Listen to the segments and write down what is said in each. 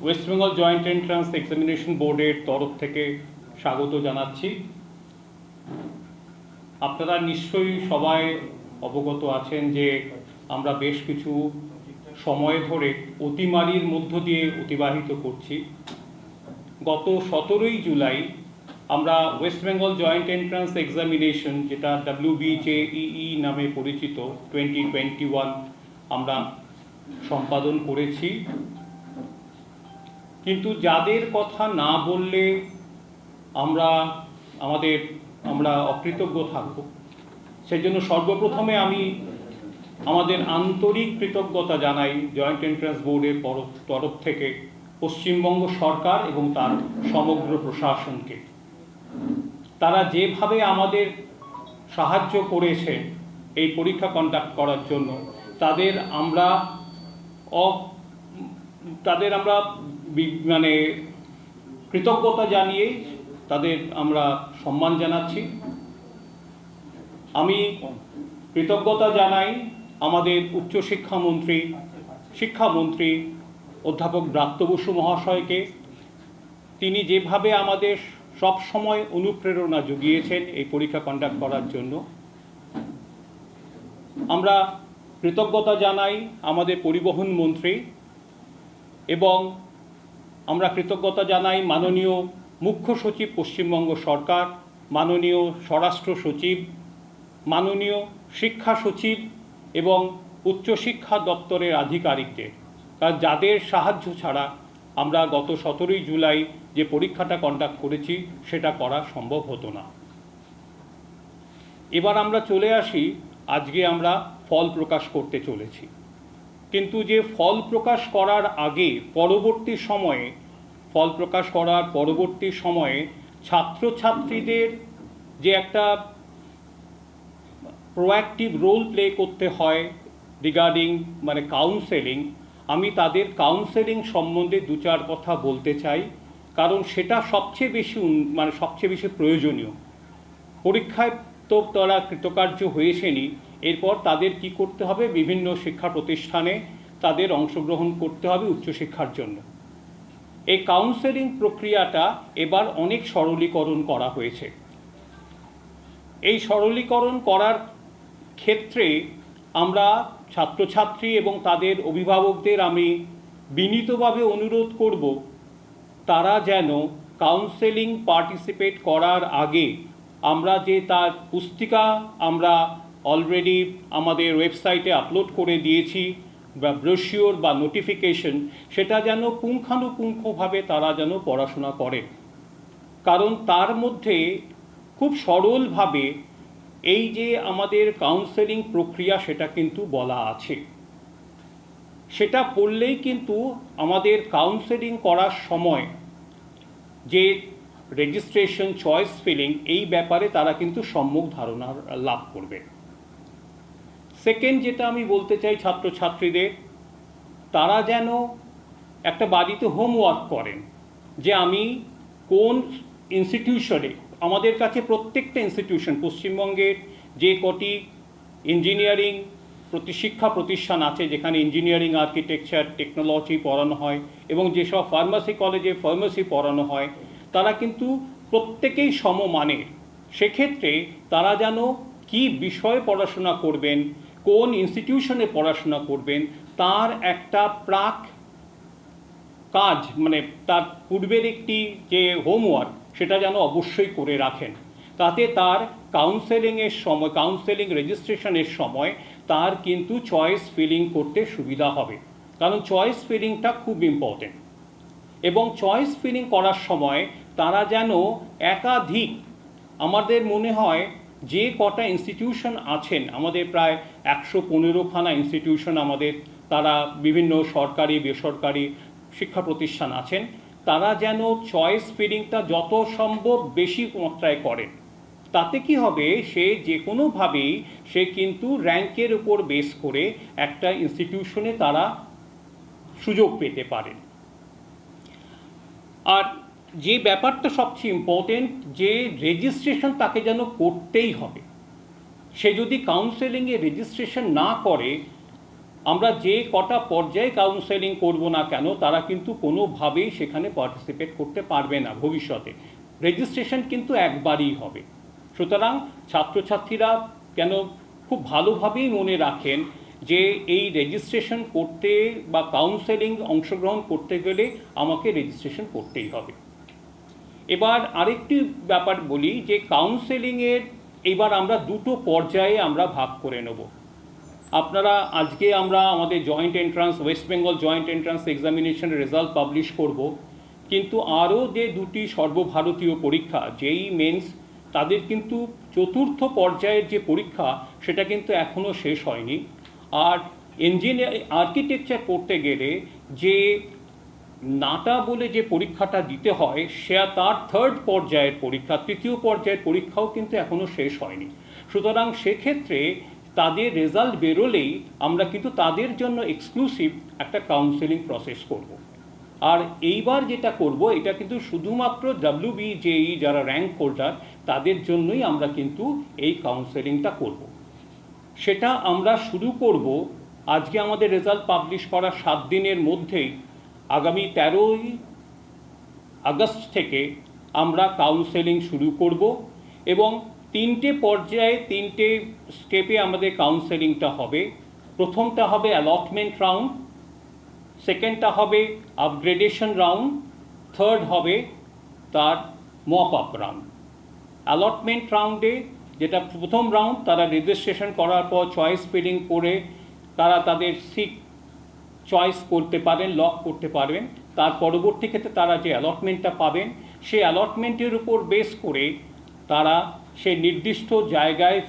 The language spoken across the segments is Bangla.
West Bengal joint entrance examination বোর্ডের তরফ থেকে স্বাগত জানাচ্ছি। আপনারা নিশ্চয়ই সবাই অবগত আছেন যে আমরা বেশ কিছু সময় ধরে অতিমারির মধ্য দিয়ে অতিবাহিত করছি। গত 17ই জুলাই আমরা West Bengal joint entrance examination, যেটা WBJEE নামে পরিচিত, 2021 আমরা সম্পাদন করেছি। কিন্তু যাদের কথা না বললে আমরা অকৃতজ্ঞ থাকব, সেই জন্য সর্বপ্রথমে আমি আমাদের আন্তরিক কৃতজ্ঞতা জানাই জয়েন্ট এন্ট্রান্স বোর্ডের তরফ থেকে পশ্চিমবঙ্গ সরকার এবং তার সমগ্র প্রশাসনকে। তারা যেভাবে আমাদের সাহায্য করেছে এই পরীক্ষা কন্ডাক্ট করার জন্য, তাদের আমরা কৃতজ্ঞতা জানিয়ে তাদের আমরা সম্মান জানাচ্ছি। আমি কৃতজ্ঞতা জানাই আমাদের শিক্ষামন্ত্রী অধ্যাপক ব্রাত্য বসু মহাশয়কে। তিনি যেভাবে আমাদের সব সময় অনুপ্রেরণা জুগিয়েছেন এই পরীক্ষা কন্ডাক্ট করার জন্য। আমরা কৃতজ্ঞতা জানাই আমাদের পরিবহন মন্ত্রী, এবং আমরা কৃতজ্ঞতা জানাই মাননীয় মুখ্য সচিব পশ্চিমবঙ্গ সরকার, মাননীয় স্বরাষ্ট্র সচিব, মাননীয় শিক্ষা সচিব এবং উচ্চশিক্ষা দপ্তরের আধিকারিকদের, কারণ যাদের সাহায্য ছাড়া আমরা গত 17ই জুলাই যে পরীক্ষাটা কন্ডাক্ট করেছি সেটা করা সম্ভব হতো না। এবার আমরা চলে আসি, আজকে আমরা ফল প্রকাশ করতে চলেছি। কিন্তু যে ফল প্রকাশ করার আগে পরবর্তী সময়ে ছাত্রছাত্রীদের যে একটা প্রোঅ্যাক্টিভ রোল প্লে করতে হয় রিগার্ডিং কাউন্সেলিং, আমি তাদের কাউন্সেলিং সম্বন্ধে দু চার কথা বলতে চাই, কারণ সেটা সবচেয়ে বেশি প্রয়োজনীয়। পরীক্ষায় তো তারা কৃতকার্য হয়েছেনই, এরপর তাদের কি করতে হবে, বিভিন্ন শিক্ষা প্রতিষ্ঠানে তাদের অংশগ্রহণ করতে হবে উচ্চশিক্ষার জন্য। এই কাউন্সেলিং প্রক্রিয়াটা এবার অনেক সরলীকরণ করা হয়েছে। এই সরলীকরণ করার ক্ষেত্রে আমরা ছাত্রছাত্রী এবং তাদের অভিভাবকদের আমি বিনীতভাবে অনুরোধ করব, তারা যেন কাউন্সেলিং পার্টিসিপেট করার আগে আমরা যে তার পুস্তিকা আমরা অলরেডি আমাদের ওয়েবসাইটে আপলোড করে দিয়েছি, বা ব্রোশিওর বা নোটিফিকেশন, সেটা যেন পুঙ্খানুপুঙ্খভাবে তারা যেন পড়াশোনা করে। কারণ তার মধ্যে খুব সরলভাবে এই যে আমাদের কাউন্সেলিং প্রক্রিয়া সেটা কিন্তু বলা আছে। সেটা পড়লেই কিন্তু আমাদের কাউন্সেলিং করার সময় যে রেজিস্ট্রেশন, চয়েস ফিলিং, এই ব্যাপারে তারা কিন্তু সম্যক ধারণা লাভ করবে। সেকেন্ড যেটা আমি বলতে চাই ছাত্রছাত্রীদের, তারা যেন একটা বাড়িতে হোমওয়ার্ক করেন যে আমি কোন ইনস্টিটিউশনে, আমাদের কাছে প্রত্যেকটা ইনস্টিটিউশন, পশ্চিমবঙ্গের যে কটি ইঞ্জিনিয়ারিং শিক্ষা প্রতিষ্ঠান আছে যেখানে ইঞ্জিনিয়ারিং, আর্কিটেকচার, টেকনোলজি পড়ানো হয়, এবং যেসব ফার্মাসি কলেজে ফার্মাসি পড়ানো হয়, তারা কিন্তু প্রত্যেকেই সমমানের। সেক্ষেত্রে তারা যেন কি বিষয়ে পড়াশোনা করবেন, কোন ইনস্টিটিউশনে পড়াশোনা করবেন, তার একটা প্রাক কাজ, তার পূর্বের একটি যে হোমওয়ার্ক, সেটা যেন অবশ্যই করে রাখেন। তাতে তার কাউন্সেলিং রেজিস্ট্রেশনের সময় তার কিন্তু চয়েস ফিলিং করতে সুবিধা হবে, কারণ চয়েস ফিলিংটা খুব ইম্পর্টেন্ট। এবং চয়েস ফিলিং করার সময় তারা যেন একাধিক, আমাদের মনে হয় যে কটা ইনস্টিটিউশন আছেন, আমাদের প্রায় 115খানা ইনস্টিটিউশন আমাদের, তারা বিভিন্ন সরকারি বেসরকারি শিক্ষা প্রতিষ্ঠান আছেন, তারা যেন চয়েস ফিলিংটা যত সম্ভব বেশি মাত্রায় করেন। তাতে কি হবে, সে যে কোনোভাবেই সে কিন্তু র্যাঙ্কের উপর বেস করে একটা ইনস্টিটিউশনে তারা সুযোগ পেতে পারেন। আর যে ব্যাপারটা সবচেয়ে ইম্পর্টেন্ট, যে রেজিস্ট্রেশন তাকে যেন করতেই হবে। সে যদি কাউন্সেলিংয়ে রেজিস্ট্রেশন না করে, আমরা যে কটা পর্যায়ে কাউন্সেলিং করব না কেন তারা কিন্তু কোনোভাবেই সেখানে পার্টিসিপেট করতে পারবে না ভবিষ্যতে। রেজিস্ট্রেশন কিন্তু একবারই হবে। সুতরাং ছাত্রছাত্রীরা কেন খুব ভালোভাবেই মনে রাখেন যে এই রেজিস্ট্রেশন করতে বা কাউন্সেলিং অংশগ্রহণ করতে গেলে আমাকে রেজিস্ট্রেশন করতেই হবে। এবার আরেকটি ব্যাপার বলি যে কাউন্সেলিংয়ের এবার আমরা দুটো পর্যায়ে আমরা ভাগ করে নেব। আপনারা আজকে আমরা আমাদের joint entrance West Bengal joint entrance এক্সামিনেশনের রেজাল্ট পাবলিশ করব, কিন্তু আরও যে দুটি সর্বভারতীয় পরীক্ষা জেইই মেন্স তাদের কিন্তু চতুর্থ পর্যায়ের যে পরীক্ষা সেটা কিন্তু এখনও শেষ হয়নি। আর ইঞ্জিনিয়ারিং আর্কিটেকচার পড়তে গেলে যে নাটা বলে যে পরীক্ষাটা দিতে হয় সে তার থার্ড পর্যায়ের পরীক্ষা, তৃতীয় পর্যায়ের পরীক্ষাও কিন্তু এখনও শেষ হয়নি। সুতরাং সেক্ষেত্রে তাদের রেজাল্ট বেরোলেই আমরা কিন্তু তাদের জন্য এক্সক্লুসিভ একটা কাউন্সেলিং প্রসেস করব। আর এইবার যেটা করব এটা কিন্তু শুধুমাত্র WBJEE যারা র্যাঙ্ক হোল্ডার তাদের জন্যই আমরা কিন্তু এই কাউন্সেলিংটা করব। সেটা আমরা শুরু করব আজকে আমাদের রেজাল্ট পাবলিশ করার 7 দিনের মধ্যেই। আগামী 13ই আগস্ট থেকে আমরা কাউন্সেলিং শুরু করব এবং 3টে পর্যায়ে 3টে স্টেপে আমাদের কাউন্সেলিংটা হবে। প্রথমটা হবে অ্যালটমেন্ট রাউন্ড, সেকেন্ডটা হবে আপগ্রেডেশন রাউন্ড, থার্ড হবে তার মপ আপ রাউন্ড। অ্যালটমেন্ট রাউন্ডে যেটা প্রথম রাউন্ড, তারা রেজিস্ট্রেশন করার পর চয়েস ফিলিং করে তারা তাদের সিট চয়েস করতে পারেন, লক করতে পারবেন। তার পরবর্তী ক্ষেত্রে তারা যে অ্যালটমেন্টটা পাবেন সেই অ্যালটমেন্টের উপর বেস করে তারা সেই নির্দিষ্ট জায়গায়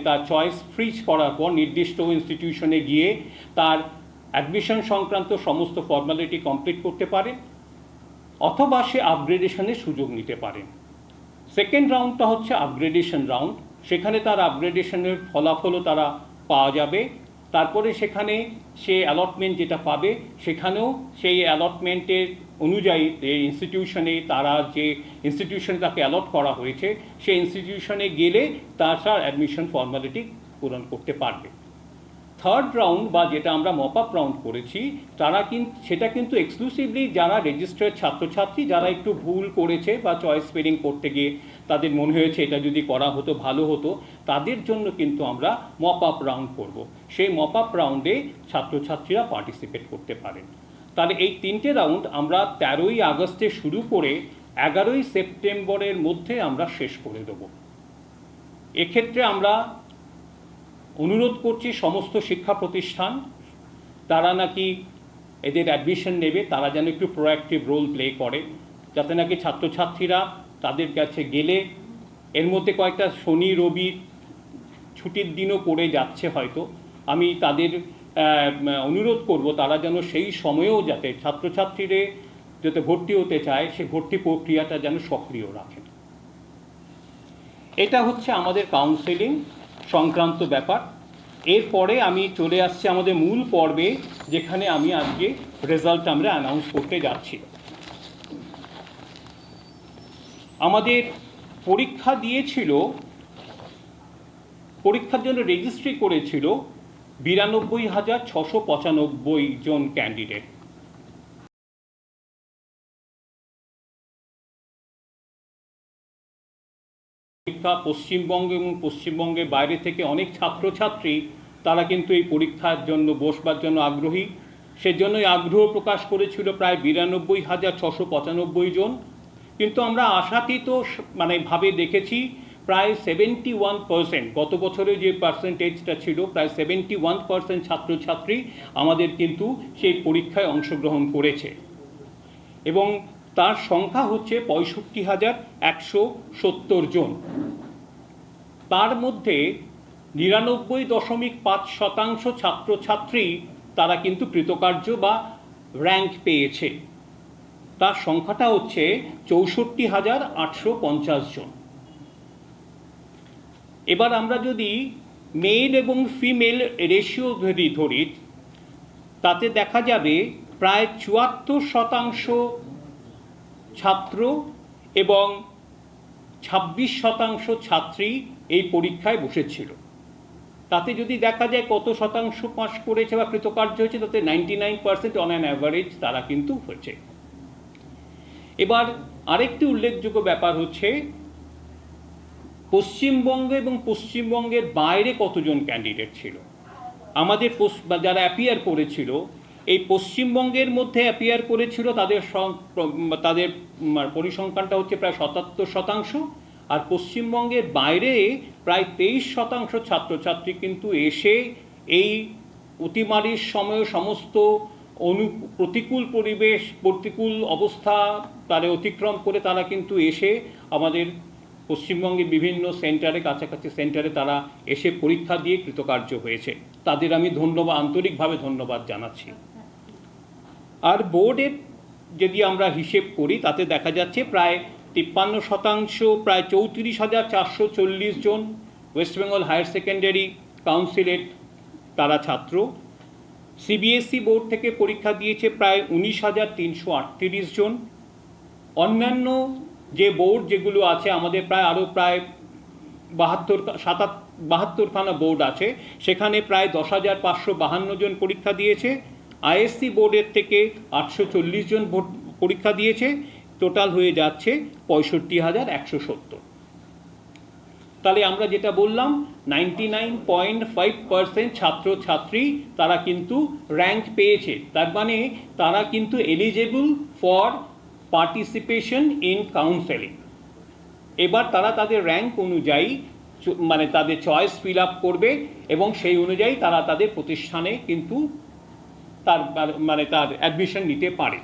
তার চয়েস ফ্রিজ করার পর নির্দিষ্ট ইনস্টিটিউশনে গিয়ে তার অ্যাডমিশন সংক্রান্ত সমস্ত ফর্মালিটি কমপ্লিট করতে পারেন, অথবা সে আপগ্রেডেশনের সুযোগ নিতে পারেন। সেকেন্ড রাউন্ডটা হচ্ছে আপগ্রেডেশন রাউন্ড। সেখানে তার আপগ্রেডেশনের ফলাফলও তারা পাওয়া যাবে। তারপরে সেখানে সে অ্যালটমেন্ট যেটা পাবে সেখানেও সেই অ্যালটমেন্টের অনুযায়ী ইনস্টিটিউশনে তারা যে ইনস্টিটিউশনে তাকে অ্যালট করা হয়েছে সেই ইনস্টিটিউশনে গেলে তার অ্যাডমিশন ফর্মালিটি পূরণ করতে পারবে। থার্ড রাউন্ড বা যেটা আমরা মপ আপ রাউন্ড করেছি সেটা কিন্তু এক্সক্লুসিভলি যারা রেজিস্টার্ড ছাত্রছাত্রী যারা একটু ভুল করেছে বা চয়েস ফিলিং করতে গিয়ে তাদের মনে হয়েছে এটা যদি করা হতো ভালো হতো, তাদের জন্য কিন্তু আমরা মপ আপ রাউন্ড করব। সেই মপ আপ রাউন্ডে ছাত্রছাত্রীরা পার্টিসিপেট করতে পারেন। তাহলে এই 3টে রাউন্ড আমরা 13ই আগস্টে শুরু করে 11ই সেপ্টেম্বরের মধ্যে আমরা শেষ করে দেব। এক্ষেত্রে আমরা অনুরোধ করছি সমস্ত শিক্ষা প্রতিষ্ঠান তারা নাকি এদের অ্যাডমিশন নেবে তারা যেন একটু প্রোঅ্যাক্টিভ রোল প্লে করে, যাতে নাকি ছাত্রছাত্রীরা তাদের কাছে গেলে এর মধ্যে কয়েকটা শনি রবি ছুটির দিনও পড়ে যাচ্ছে হয়তো, আমি তাদের অনুরোধ করব তারা যেন সেই সময়েও যাতে ছাত্রছাত্রীরা যাতে ভর্তি হতে চায় সে ভর্তি প্রক্রিয়াটা যেন সক্রিয় রাখেন। এটা হচ্ছে আমাদের কাউন্সেলিং সংক্রান্ত ব্যাপার। এরপরে আমি চলে আসছি আমাদের মূল পর্বে, যেখানে আমি আজকে রেজাল্ট আমরা অ্যানাউন্স করতে যাচ্ছি। আমাদের পরীক্ষার জন্য রেজিস্ট্রি করেছিল 92,695 জন ক্যান্ডিডেট। পশ্চিমবঙ্গ এবং পশ্চিমবঙ্গের বাইরে থেকে অনেক ছাত্রছাত্রী তারা কিন্তু এই পরীক্ষার জন্য বসবার জন্য আগ্রহী, সেজন্যই আগ্রহ প্রকাশ করেছিল প্রায় 92,695 জন। কিন্তু আমরা আশাতীত ভাবে দেখেছি প্রায় 71%, গত বছরে যে পার্সেন্টেজটা ছিল প্রায় 71% ছাত্রছাত্রী আমাদের কিন্তু সেই পরীক্ষায় অংশগ্রহণ করেছে এবং তার সংখ্যা হচ্ছে 65,170 জন। তার মধ্যে 99.5% ছাত্রছাত্রী তারা কিন্তু কৃতকার্য বা র্যাঙ্ক পেয়েছে। তার সংখ্যাটা হচ্ছে 64,850 জন। এবার আমরা যদি মেল এবং ফিমেল রেশিও ধরি তাতে দেখা যাবে প্রায় 74% ছাত্র এবং 26% ছাত্রী এই পরীক্ষায় বসেছিল। তাতে যদি দেখা যায় কত শতাংশ পাস করেছে বা কৃতকার্য হয়েছে, তাতে 99% অন অ্যান অ্যাভারেজ তারা কিন্তু হয়েছে। এবার আরেকটি উল্লেখযোগ্য ব্যাপার হচ্ছে পশ্চিমবঙ্গ এবং পশ্চিমবঙ্গের বাইরে কতজন ক্যান্ডিডেট ছিল। আমাদের যারা অ্যাপিয়ার করেছিল, এই পশ্চিমবঙ্গের মধ্যে অ্যাপিয়ার করেছিল তাদের পরিসংখ্যানটা হচ্ছে প্রায় 77%, আর পশ্চিমবঙ্গের বাইরে প্রায় 23% ছাত্রছাত্রী কিন্তু এসে এই অতিমারির সময় সমস্ত প্রতিকূল পরিবেশ, প্রতিকূল অবস্থা তারা অতিক্রম করে তারা কিন্তু এসে আমাদের পশ্চিমবঙ্গের বিভিন্ন সেন্টারে, কাছাকাছি সেন্টারে তারা এসে পরীক্ষা দিয়ে কৃতকার্য হয়েছে। তাদের আমি আন্তরিকভাবে ধন্যবাদ জানাচ্ছি। আর বোর্ডের যদি আমরা হিসেব করি তাতে দেখা যাচ্ছে প্রায় 53%, প্রায় 34,440 জন ওয়েস্ট বেঙ্গল হায়ার সেকেন্ডারি কাউন্সিলের তারা ছাত্র। সিবিএসই বোর্ড থেকে পরীক্ষা দিয়েছে প্রায় 19,338 জন। অন্যান্য যে বোর্ড যেগুলো আছে আমাদের আরও প্রায় 72খানা বোর্ড আছে, সেখানে প্রায় 10,552 জন পরীক্ষা দিয়েছে। আইএসসি বোর্ডের থেকে 840 জন পরীক্ষা দিয়েছে। টোটাল হয়ে যাচ্ছে 65,170। তাহলে আমরা যেটা বললাম 99.5% ছাত্রছাত্রী তারা কিন্তু র্যাঙ্ক পেয়েছে, তার মানে তারা কিন্তু eligible for participation in counselling. এবার তারা তাদের র্যাঙ্ক অনুযায়ী তাদের চয়েস ফিল আপ করবে এবং সেই অনুযায়ী তারা তাদের প্রতিষ্ঠানে কিন্তু তার অ্যাডমিশন নিতে পারে।